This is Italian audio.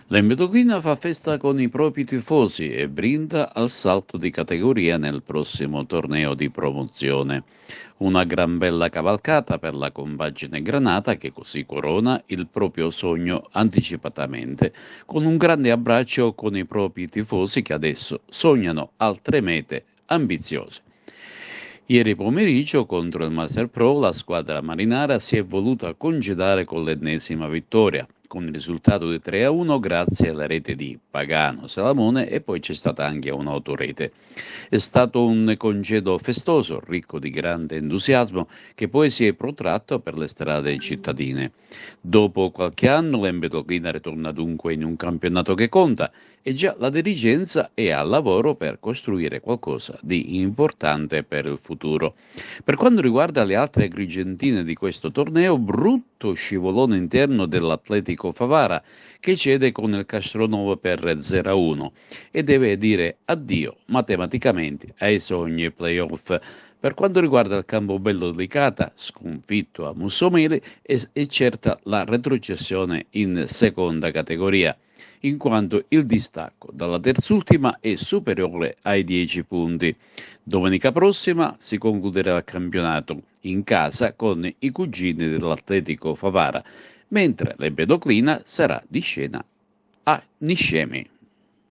L'Empedoclina fa festa con i propri tifosi e brinda al salto di categoria nel prossimo torneo di promozione. Una gran bella cavalcata per la compagine granata che così corona il proprio sogno anticipatamente, con un grande abbraccio con i propri tifosi che adesso sognano altre mete ambiziose. Ieri pomeriggio contro il Master Pro la squadra marinara si è voluta congedare con l'ennesima vittoria, con il risultato di 3-1 grazie alla rete di Pagano Salamone e poi c'è stata anche un'autorete. È stato un congedo festoso, ricco di grande entusiasmo, che poi si è protratto per le strade cittadine. Dopo qualche anno l'Empedoclina ritorna dunque in un campionato che conta e già la dirigenza è al lavoro per costruire qualcosa di importante per il futuro. Per quanto riguarda le altre agrigentine di questo torneo, brutto scivolone interno dell'Atletico Favara che cede con il Castronovo per 0-1 e deve dire addio matematicamente ai sogni playoff. Per quanto riguarda il Campobello Licata, sconfitto a Mussomeli, è certa la retrocessione in seconda categoria, in quanto il distacco dalla terzultima è superiore ai 10 punti. Domenica prossima si concluderà il campionato in casa con i cugini dell'Atletico Favara, mentre l'Empedoclina sarà di scena a Niscemi.